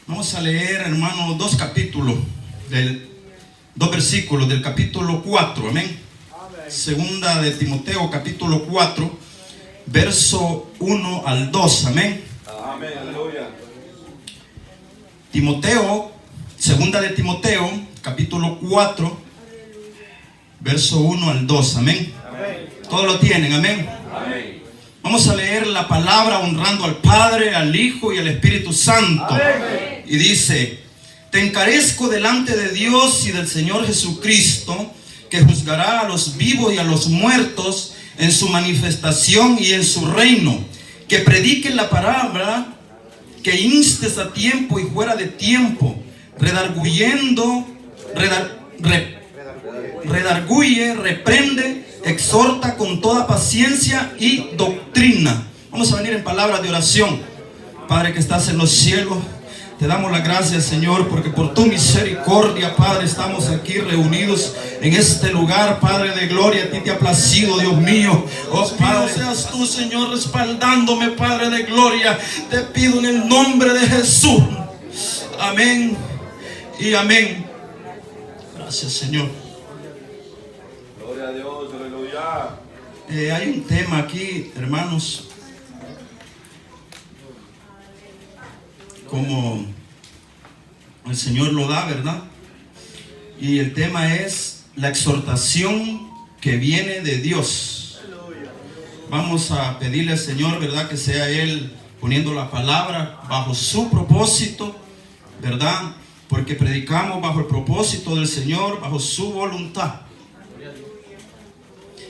Vamos a leer, hermano, dos versículos del capítulo 4, amén. Segunda de Timoteo, capítulo 4, verso 1 al 2, amén. Amén, aleluya. Segunda de Timoteo, capítulo 4, verso 1 al 2, amén. Todos lo tienen, amén. Amén. Vamos a leer la palabra honrando al Padre, al Hijo y al Espíritu Santo. Amén. Y dice: te encarezco delante de Dios y del Señor Jesucristo, que juzgará a los vivos y a los muertos en su manifestación y en su reino, que prediquen la palabra, que instes a tiempo y fuera de tiempo, redarguye, reprende, exhorta con toda paciencia y doctrina. Vamos a venir en palabras de oración. Padre que estás en los cielos, te damos las gracias, Señor, porque por tu misericordia, Padre, estamos aquí reunidos en este lugar, Padre de gloria. A ti te ha placido, Dios mío. Oh, Padre, seas tú, Señor, respaldándome, Padre de gloria. Te pido en el nombre de Jesús. Amén y amén. Gracias, Señor. Gloria a Dios, aleluya. Hay un tema aquí, hermanos, como el Señor lo da, ¿verdad? Y el tema es la exhortación que viene de Dios. Vamos a pedirle al Señor, ¿verdad?, que sea Él poniendo la palabra bajo su propósito, ¿verdad? Porque predicamos bajo el propósito del Señor, bajo su voluntad.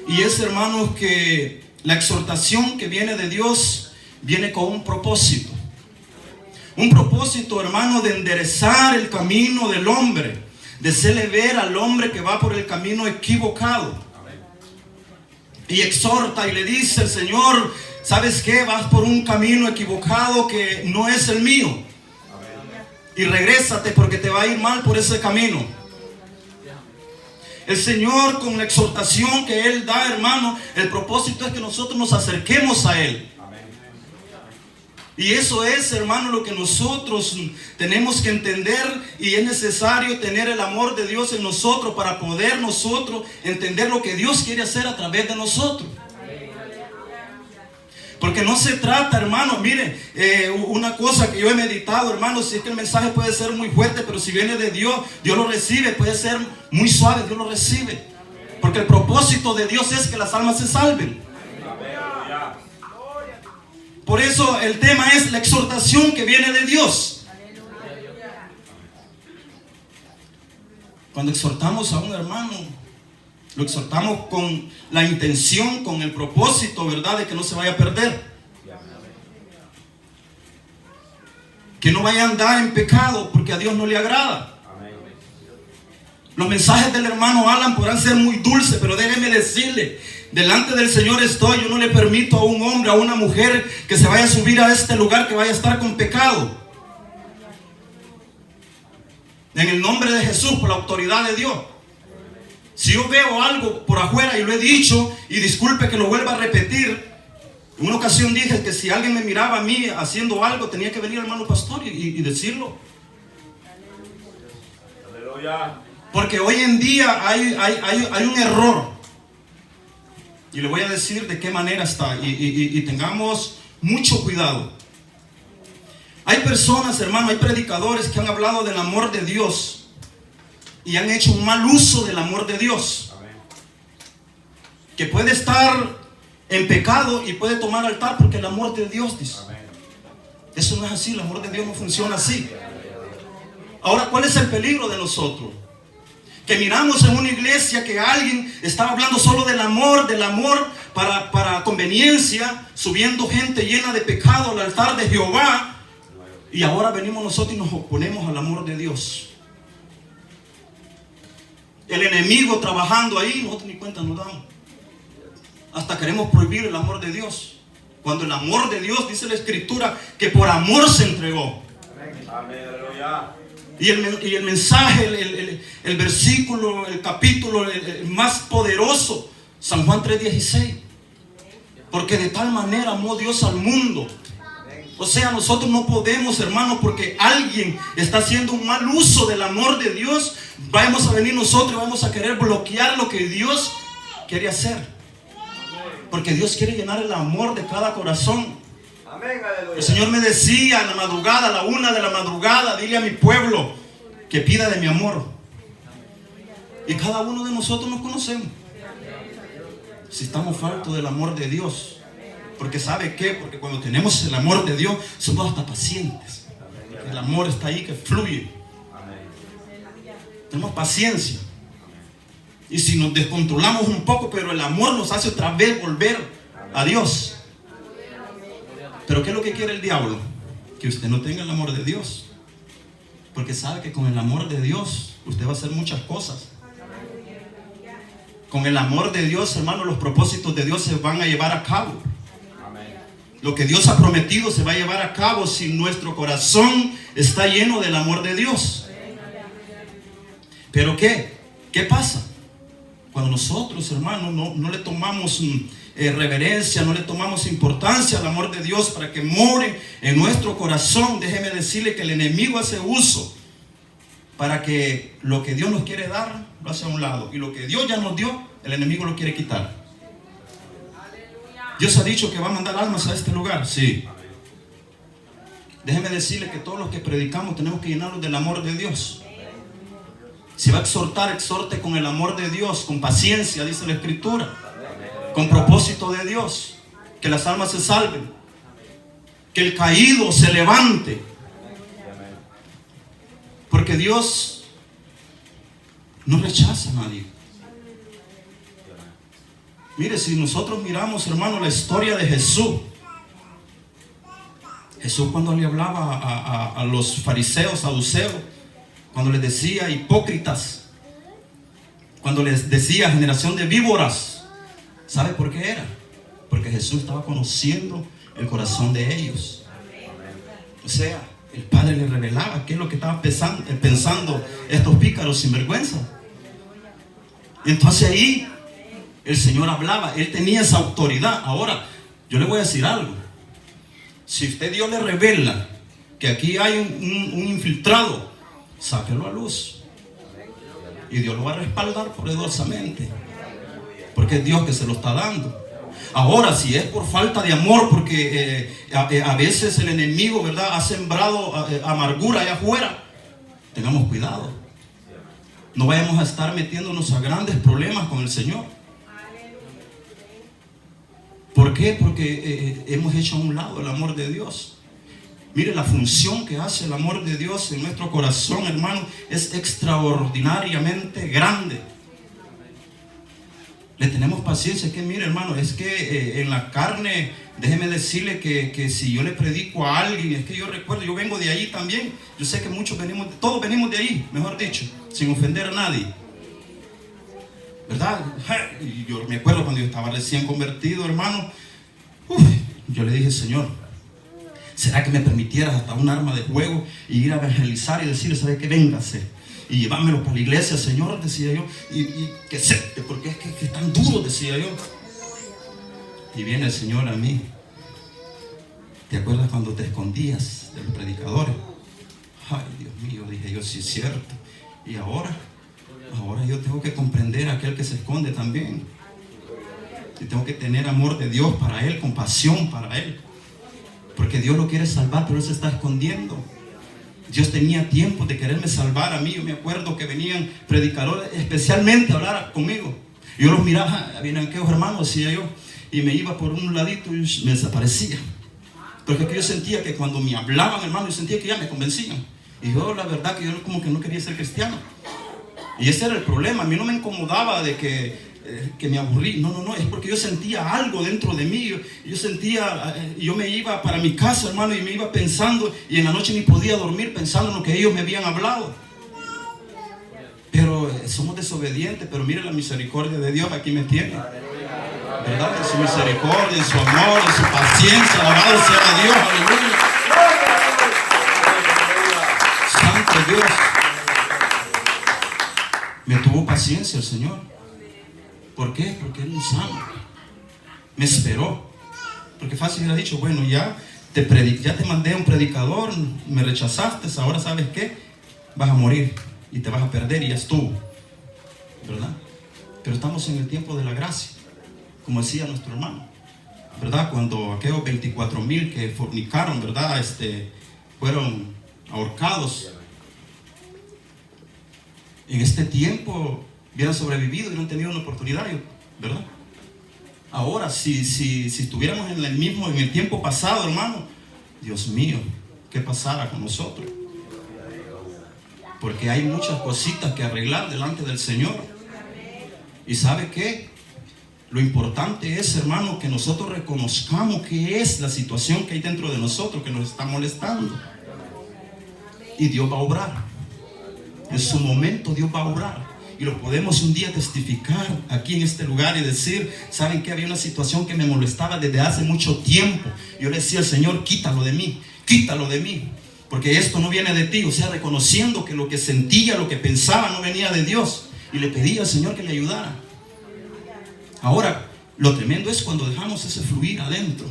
Y es, hermanos, que la exhortación que viene de Dios viene con un propósito. Un propósito, hermano, de enderezar el camino del hombre, de hacerle ver al hombre que va por el camino equivocado. Y exhorta y le dice el Señor: ¿sabes qué? Vas por un camino equivocado que no es el mío. Y regrésate, porque te va a ir mal por ese camino. El Señor, con la exhortación que Él da, hermano, el propósito es que nosotros nos acerquemos a Él. Y eso es, hermano, lo que nosotros tenemos que entender. Y es necesario tener el amor de Dios en nosotros para poder nosotros entender lo que Dios quiere hacer a través de nosotros. Porque no se trata, hermano, mire, una cosa que yo he meditado, hermano, si es que el mensaje puede ser muy fuerte, pero si viene de Dios, Dios lo recibe. Puede ser muy suave, Dios lo recibe. Porque el propósito de Dios es que las almas se salven. Por eso el tema es la exhortación que viene de Dios. Cuando exhortamos a un hermano, lo exhortamos con la intención, con el propósito, ¿verdad?, de que no se vaya a perder. Que no vaya a andar en pecado, porque a Dios no le agrada. Los mensajes del hermano Alan podrán ser muy dulces, pero déjeme decirle: delante del Señor estoy. Yo no le permito a un hombre, a una mujer, que se vaya a subir a este lugar, que vaya a estar con pecado. En el nombre de Jesús, por la autoridad de Dios. Si yo veo algo por afuera, y lo he dicho, y disculpe que lo vuelva a repetir, en una ocasión dije que si alguien me miraba a mí haciendo algo, tenía que venir el hermano pastor y decirlo. Aleluya. Porque hoy en día hay un error. Y le voy a decir de qué manera está. Y tengamos mucho cuidado. Hay personas, hermano, hay predicadores que han hablado del amor de Dios y han hecho un mal uso del amor de Dios. Que puede estar en pecado y puede tomar altar porque el amor de Dios, dice. Eso no es así. El amor de Dios no funciona así. Ahora, ¿cuál es el peligro de nosotros? Que miramos en una iglesia que alguien estaba hablando solo del amor para conveniencia, subiendo gente llena de pecado al altar de Jehová. Y ahora venimos nosotros y nos oponemos al amor de Dios. El enemigo trabajando ahí, nosotros ni cuenta nos damos. Hasta queremos prohibir el amor de Dios, cuando el amor de Dios, dice la Escritura, que por amor se entregó. Amén, aleluya. Y el mensaje, el versículo, el capítulo el más poderoso, San Juan 3:16. Porque de tal manera amó Dios al mundo, O sea, nosotros no podemos, hermano, porque alguien está haciendo un mal uso del amor de Dios, vamos a venir nosotros y vamos a querer bloquear lo que Dios quiere hacer. Porque Dios quiere llenar el amor de cada corazón. Amén, aleluya. El Señor me decía en la madrugada, a la 1 de la madrugada, dile a mi pueblo que pida de mi amor. Y cada uno de nosotros nos conocemos. Si estamos faltos del amor de Dios. Porque ¿sabe qué? Porque cuando tenemos el amor de Dios, somos hasta pacientes. Porque el amor está ahí que fluye. Tenemos paciencia. Y si nos descontrolamos un poco, pero el amor nos hace otra vez volver a Dios. Pero ¿qué es lo que quiere el diablo? Que usted no tenga el amor de Dios. Porque sabe que con el amor de Dios usted va a hacer muchas cosas. Con el amor de Dios, hermano, los propósitos de Dios se van a llevar a cabo. Lo que Dios ha prometido se va a llevar a cabo si nuestro corazón está lleno del amor de Dios. ¿Pero qué? ¿Qué pasa? Cuando nosotros, hermanos, no le tomamos reverencia, no le tomamos importancia al amor de Dios para que more en nuestro corazón, déjeme decirle que el enemigo hace uso para que lo que Dios nos quiere dar, lo hace a un lado. Y lo que Dios ya nos dio, el enemigo lo quiere quitar. Dios ha dicho que va a mandar almas a este lugar, sí. Déjeme decirle que todos los que predicamos tenemos que llenarnos del amor de Dios. Si va a exhortar, exhorte con el amor de Dios, con paciencia, dice la Escritura, con propósito de Dios, que las almas se salven, que el caído se levante, porque Dios no rechaza a nadie. Mire, si nosotros miramos, hermano, la historia de Jesús, cuando le hablaba a los fariseos, saduceos, cuando les decía hipócritas, cuando les decía generación de víboras, ¿sabe por qué era? Porque Jesús estaba conociendo el corazón de ellos. O sea, el Padre les revelaba qué es lo que estaban pensando estos pícaros sinvergüenza. Entonces ahí el Señor hablaba, Él tenía esa autoridad. Ahora, yo le voy a decir algo. Si usted Dios le revela que aquí hay un infiltrado, sáquelo a luz. Y Dios lo va a respaldar poderosamente. Porque es Dios que se lo está dando. Ahora, si es por falta de amor, porque a veces el enemigo, ¿verdad?, ha sembrado amargura allá afuera, tengamos cuidado. No vayamos a estar metiéndonos a grandes problemas con el Señor. ¿Por qué? Porque hemos hecho a un lado el amor de Dios. Mire, la función que hace el amor de Dios en nuestro corazón, hermano, es extraordinariamente grande. Le tenemos paciencia. Que mire, hermano, es que en la carne, déjeme decirle que si yo le predico a alguien, es que yo recuerdo, yo vengo de ahí también. Yo sé que muchos todos venimos de ahí, mejor dicho, sin ofender a nadie, ¿verdad? Y yo me acuerdo cuando yo estaba recién convertido, hermano. Yo le dije, Señor, ¿será que me permitieras hasta un arma de fuego y ir a evangelizar y decirle, ¿sabe qué? Véngase y llevármelo para la iglesia, Señor, decía yo, y que acepte, porque es que es tan duro, decía yo. Y viene el Señor a mí. ¿Te acuerdas cuando te escondías de los predicadores? Ay, Dios mío, dije yo, sí es cierto. Y ahora yo tengo que comprender a aquel que se esconde también. Y tengo que tener amor de Dios para él, compasión para él. Porque Dios lo quiere salvar, pero él se está escondiendo. Dios tenía tiempo de quererme salvar a mí. Yo me acuerdo que venían predicadores especialmente a hablar conmigo. Yo los miraba, vienen aquellos hermanos, decía yo, y me iba por un ladito y me desaparecía. Porque yo sentía que cuando me hablaban, hermano, yo sentía que ya me convencían. Y yo, la verdad, que yo como que no quería ser cristiano. Y ese era el problema. A mí no me incomodaba de que me aburrí. No, es porque yo sentía algo dentro de mí. Yo me iba para mi casa, hermano, y me iba pensando, y en la noche ni podía dormir pensando en lo que ellos me habían hablado. Pero somos desobedientes. Pero mire la misericordia de Dios, aquí me tiene, ¿verdad? En su misericordia, en su amor, en su paciencia, alabado sea Dios, aleluya. Santo Dios. Me tuvo paciencia el Señor. ¿Por qué? Porque Él nos ama. Me esperó. Porque fácil hubiera dicho, bueno, ya ya te mandé un predicador, me rechazaste, ahora sabes qué, vas a morir y te vas a perder y ya estuvo, ¿verdad? Pero estamos en el tiempo de la gracia, como decía nuestro hermano, ¿verdad? Cuando aquellos 24,000 que fornicaron, ¿verdad? Fueron ahorcados. En este tiempo hubieran sobrevivido y no han tenido una oportunidad, ¿verdad? Ahora, si estuviéramos en el tiempo pasado, hermano, Dios mío, ¿qué pasara con nosotros? Porque hay muchas cositas que arreglar delante del Señor. ¿Y sabe qué? Lo importante es, hermano, que nosotros reconozcamos qué es la situación que hay dentro de nosotros que nos está molestando. Y Dios va a obrar. En su momento Dios va a obrar. Y lo podemos un día testificar aquí en este lugar y decir, ¿saben qué? Había una situación que me molestaba desde hace mucho tiempo. Yo le decía al Señor, quítalo de mí, porque esto no viene de ti. O sea, reconociendo que lo que sentía, lo que pensaba no venía de Dios. Y le pedía al Señor que le ayudara. Ahora, lo tremendo es cuando dejamos ese fluir adentro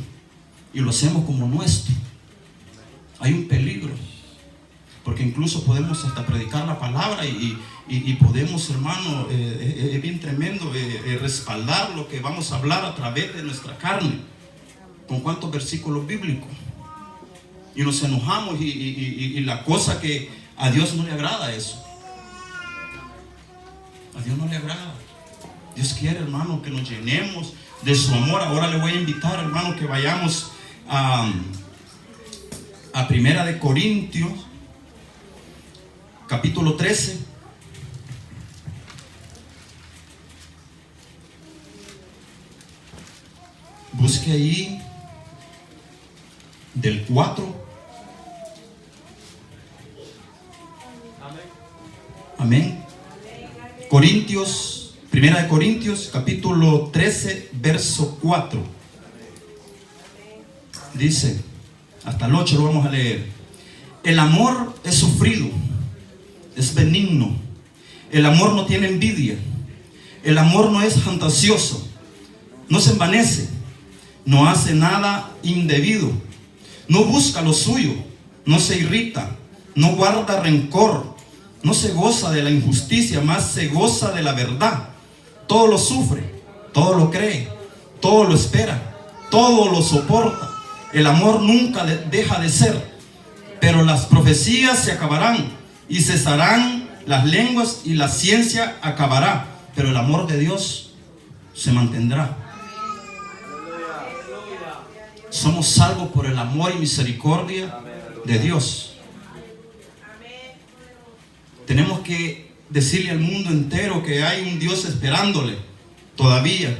y lo hacemos como nuestro. Hay un peligro. Porque incluso podemos hasta predicar la palabra y podemos, hermano, es bien tremendo respaldar lo que vamos a hablar a través de nuestra carne. ¿Con cuántos versículos bíblicos? Y nos enojamos y la cosa que a Dios no le agrada eso. A Dios no le agrada. Dios quiere, hermano, que nos llenemos de su amor. Ahora le voy a invitar, hermano, que vayamos a 1 Corintios. Capítulo 13. Busque ahí del 4. Amén. Corintios, 1 Corintios, capítulo 13, verso 4. Dice, hasta el 8 lo vamos a leer. El amor es sufrido, es benigno. El amor no tiene envidia. El amor no es fantasioso. No se envanece. No hace nada indebido. No busca lo suyo. No se irrita. No guarda rencor. No se goza de la injusticia, más se goza de la verdad. Todo lo sufre. Todo lo cree. Todo lo espera. Todo lo soporta. El amor nunca deja de ser. Pero las profecías se acabarán y cesarán las lenguas y la ciencia acabará, pero el amor de Dios se mantendrá. Somos salvos por el amor y misericordia de Dios. Tenemos que decirle al mundo entero que hay un Dios esperándole todavía.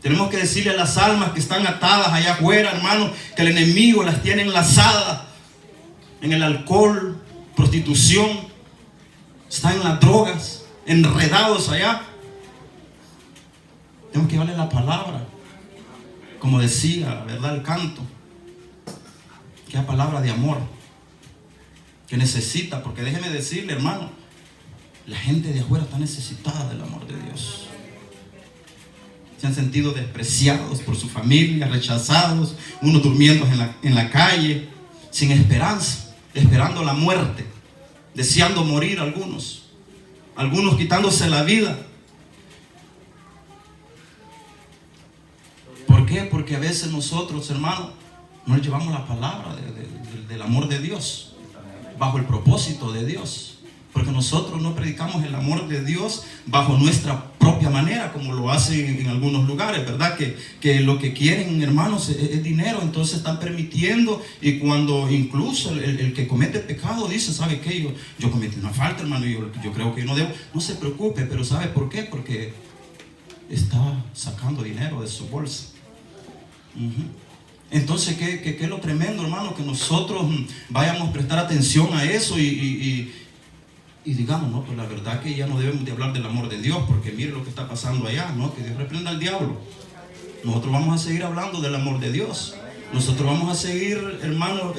Tenemos que decirle a las almas que están atadas allá afuera, hermano, que el enemigo las tiene enlazadas en el alcohol, prostitución, están en las drogas, enredados allá. Tenemos que darle la palabra, como decía, ¿verdad? El canto, que es palabra de amor, que necesita, porque déjeme decirle, hermano, la gente de afuera está necesitada del amor de Dios. Se han sentido despreciados por su familia, rechazados, unos durmiendo en la calle, sin esperanza, esperando la muerte, deseando morir algunos quitándose la vida. ¿Por qué? Porque a veces nosotros, hermanos, no le llevamos la palabra del amor de Dios, bajo el propósito de Dios. Porque nosotros no predicamos el amor de Dios bajo nuestra propia manera, como lo hacen en algunos lugares, ¿verdad? Que lo que quieren, hermanos, es dinero, entonces están permitiendo. Y cuando incluso el que comete pecado dice, ¿sabe qué? Yo cometí una falta, hermano, y yo creo que yo no debo. No se preocupe, pero ¿sabe por qué? Porque está sacando dinero de su bolsa. Entonces, ¿qué es lo tremendo, hermano? Que nosotros vayamos a prestar atención a eso y digamos, no, pues la verdad que ya no debemos de hablar del amor de Dios, porque mire lo que está pasando allá, ¿no? Que Dios reprenda al diablo. Nosotros vamos a seguir hablando del amor de Dios. Nosotros vamos a seguir, hermanos,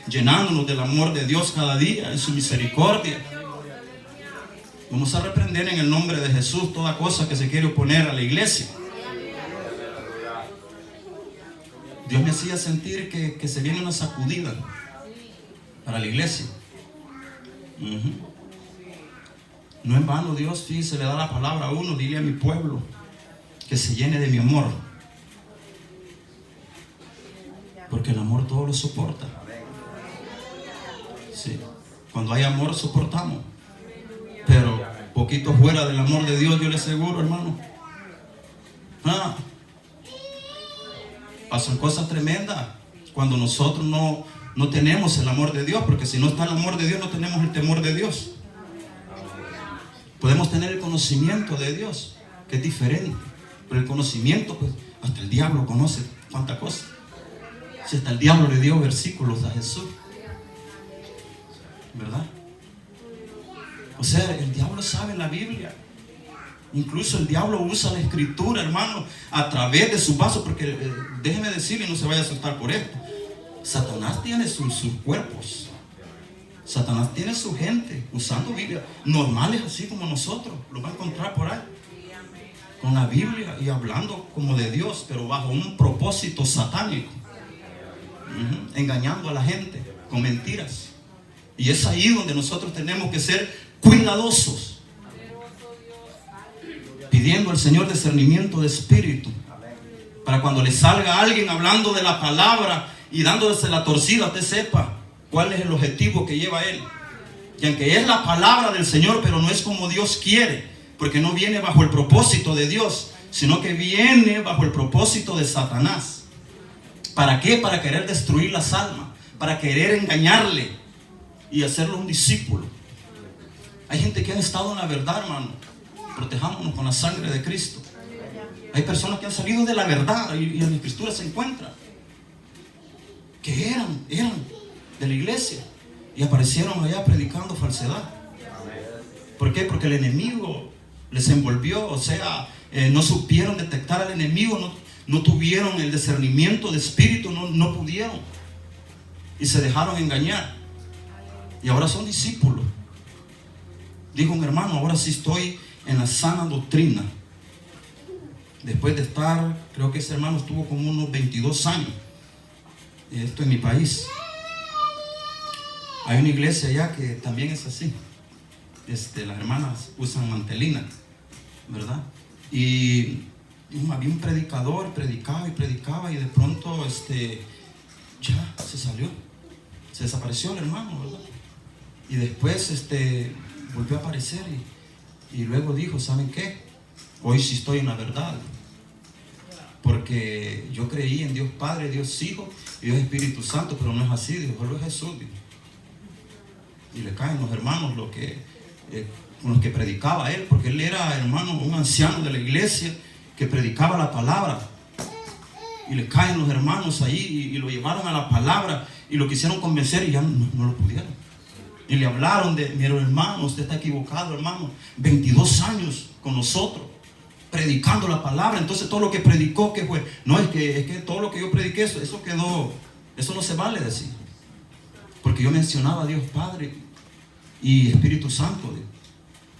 llenándonos del amor de Dios cada día, en su misericordia. Vamos a reprender en el nombre de Jesús toda cosa que se quiere oponer a la iglesia. Dios me hacía sentir que se viene una sacudida para la iglesia. No en vano Dios, fíjese, le da la palabra a uno: dile a mi pueblo que se llene de mi amor, porque el amor todo lo soporta. Sí. Cuando hay amor soportamos, pero poquito fuera del amor de Dios, yo le aseguro, hermano, pasan cosas tremendas cuando nosotros no tenemos el amor de Dios, porque si no está el amor de Dios, no tenemos el temor de Dios. Podemos tener el conocimiento de Dios, que es diferente, pero el conocimiento, pues hasta el diablo conoce cuántas cosas. Si hasta el diablo le dio versículos a Jesús, ¿verdad? O sea, el diablo sabe la Biblia. Incluso el diablo usa la escritura, hermano, a través de sus vasos, porque déjeme decirle, y no se vaya a asustar por esto, Satanás tiene sus cuerpos. Satanás tiene su gente usando Biblia, normales así como nosotros, lo va a encontrar por ahí, con la Biblia y hablando como de Dios, pero bajo un propósito satánico, engañando a la gente con mentiras. Y es ahí donde nosotros tenemos que ser cuidadosos, pidiendo al Señor discernimiento de espíritu, para cuando le salga alguien hablando de la palabra y dándose la torcida, usted sepa cuál es el objetivo que lleva él. Y aunque es la palabra del Señor, pero no es como Dios quiere, porque no viene bajo el propósito de Dios, sino que viene bajo el propósito de Satanás. ¿Para qué? Para querer destruir las almas, para querer engañarle y hacerlo un discípulo. Hay gente que ha estado en la verdad, hermano. Protejámonos con la sangre de Cristo. Hay personas que han salido de la verdad y en la escritura se encuentra que eran de la iglesia y aparecieron allá predicando falsedad. ¿Por qué? Porque el enemigo les envolvió. O sea, no supieron detectar al enemigo, no tuvieron el discernimiento de espíritu, no pudieron y se dejaron engañar y ahora son discípulos. Dijo un hermano: ahora sí estoy en la sana doctrina. Después de estar, creo que ese hermano estuvo como unos 22 años. Esto en mi país. Hay una iglesia allá que también es así. Las hermanas usan mantelina, ¿verdad? Y había un predicador, predicaba y de pronto ya se salió. Se desapareció el hermano, ¿verdad? Y después volvió a aparecer y luego dijo: ¿saben qué? Hoy sí estoy en la verdad, porque yo creí en Dios Padre, Dios Hijo y Dios Espíritu Santo, pero no es así. Dijo: solo es Jesús. Dijo. Y le caen los hermanos con los que predicaba él, porque él era, hermano, un anciano de la iglesia que predicaba la palabra. Y le caen los hermanos ahí y lo llevaron a la palabra y lo quisieron convencer y ya no lo pudieron. Y le hablaron de: mire, hermano, usted está equivocado, hermano. 22 años con nosotros predicando la palabra. Entonces todo lo que predicó, ¿qué fue? No, es que todo lo que yo prediqué, eso quedó, eso no se vale decir, porque yo mencionaba a Dios Padre y Espíritu Santo,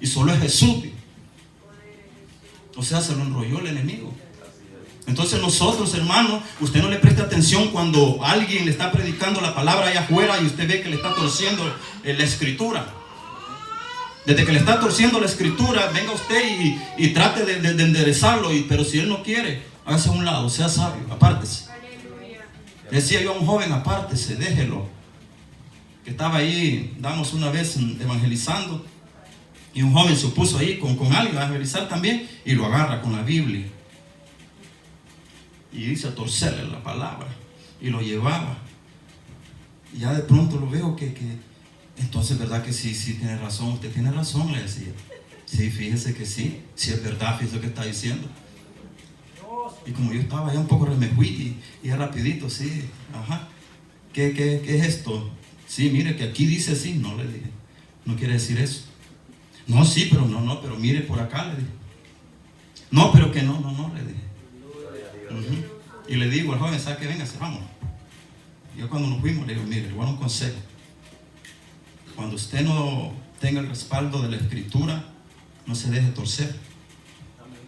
y solo es Jesús. O sea, se lo enrolló el enemigo. Entonces nosotros, hermanos, usted no le preste atención cuando alguien le está predicando la palabra allá afuera y usted ve que le está torciendo la escritura. Desde que le está torciendo la escritura, venga usted y trate de enderezarlo. Pero si él no quiere, hágase a un lado, sea sabio, apártese. Decía yo a un joven: apártese, déjelo. Que estaba ahí, damos una vez evangelizando, y un joven se puso ahí con alguien a evangelizar también, y lo agarra con la Biblia y dice a torcerle la palabra, y lo llevaba. Y ya de pronto lo veo que entonces, ¿verdad que sí tiene razón? Usted tiene razón, le decía. Sí, fíjese que sí es verdad, fíjese lo que está diciendo. Y como yo estaba ya un poco, me fui y rapidito, sí, ajá. ¿Qué es esto? Sí, mire que aquí dice así. No, le dije, no quiere decir eso. No, sí, pero no, pero mire por acá, le dije. No, pero que no, le dije. Y le digo al joven: ¿sabe qué? Véngase, vamos. Yo cuando nos fuimos le digo: mire, le voy a dar un consejo. Cuando usted no tenga el respaldo de la escritura, no se deje torcer.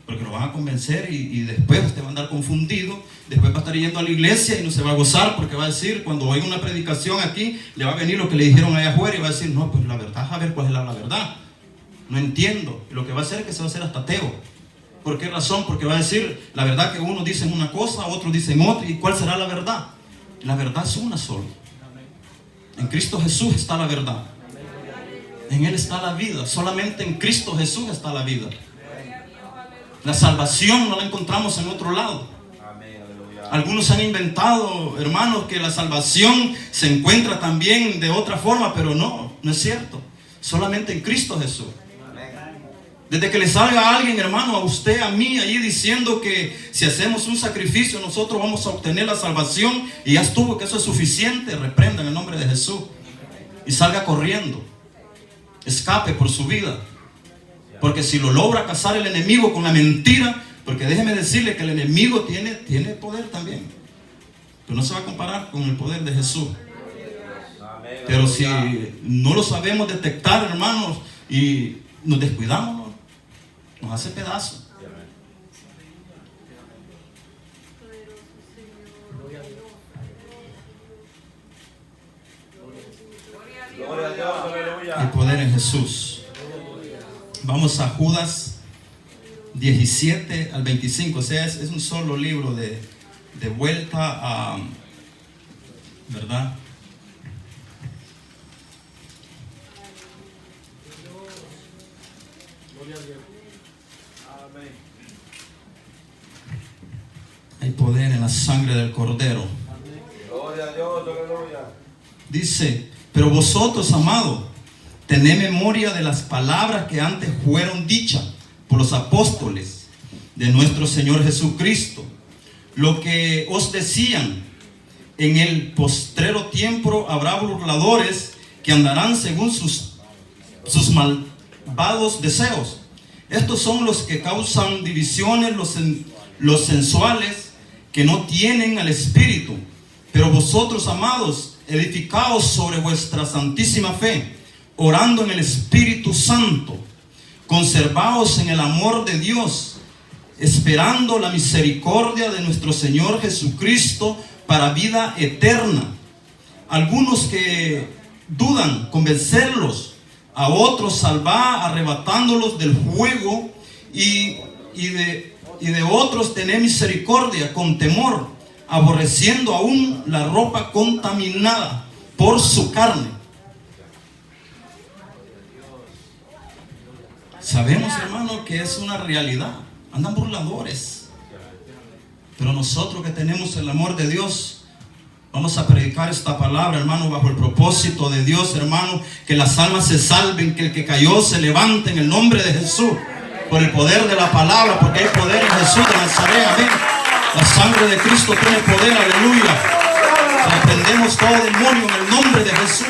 Porque lo van a convencer y después usted va a andar confundido. Después va a estar yendo a la iglesia y no se va a gozar, porque va a decir, cuando oiga una predicación aquí, le va a venir lo que le dijeron allá afuera y va a decir, no, pues la verdad, a ver cuál es la verdad. No entiendo. Y lo que va a hacer es que se va a hacer hasta ateo. ¿Por qué razón? Porque va a decir, la verdad que unos dicen una cosa, otros dicen otra. ¿Y cuál será la verdad? La verdad es una sola. En Cristo Jesús está la verdad. En Él está la vida. Solamente en Cristo Jesús está la vida. La salvación no la encontramos en otro lado. Algunos han inventado, hermanos, que la salvación se encuentra también de otra forma, pero no es cierto. Solamente en Cristo Jesús. Desde que le salga a alguien, hermano, a usted, a mí, allí diciendo que si hacemos un sacrificio nosotros vamos a obtener la salvación y ya estuvo, que eso es suficiente, reprenda en el nombre de Jesús y salga corriendo, escape por su vida. Porque si lo logra cazar el enemigo con la mentira, porque déjeme decirle que el enemigo tiene poder también, pero no se va a comparar con el poder de Jesús. Pero si no lo sabemos detectar, hermanos, y nos descuidamos, nos hace pedazos. El poder en Jesús. Vamos a Judas 17 al 25. O sea, es un solo libro de vuelta a, ¿verdad? Hay poder en la sangre del Cordero. Gloria a Dios, aleluya. Dice, pero vosotros, amados, tened memoria de las palabras que antes fueron dichas por los apóstoles de nuestro Señor Jesucristo. Lo que os decían, en el postrero tiempo habrá burladores que andarán según sus malvados deseos. Estos son los que causan divisiones, los sensuales, que no tienen al Espíritu. Pero vosotros, amados, edificaos sobre vuestra santísima fe, orando en el Espíritu Santo. Conservaos en el amor de Dios, esperando la misericordia de nuestro Señor Jesucristo para vida eterna. Algunos que dudan, convencerlos; a otros salvar, arrebatándolos del fuego, y de otros tener misericordia con temor, aborreciendo aún la ropa contaminada por su carne. Sabemos, hermano, que es una realidad. Andan burladores. Pero nosotros que tenemos el amor de Dios, vamos a predicar esta palabra, hermano, bajo el propósito de Dios, hermano, que las almas se salven, que el que cayó se levante en el nombre de Jesús, por el poder de la palabra, porque hay poder en Jesús de Nazaret, amén. La sangre de Cristo tiene poder, aleluya. Reprendemos todo demonio en el nombre de Jesús.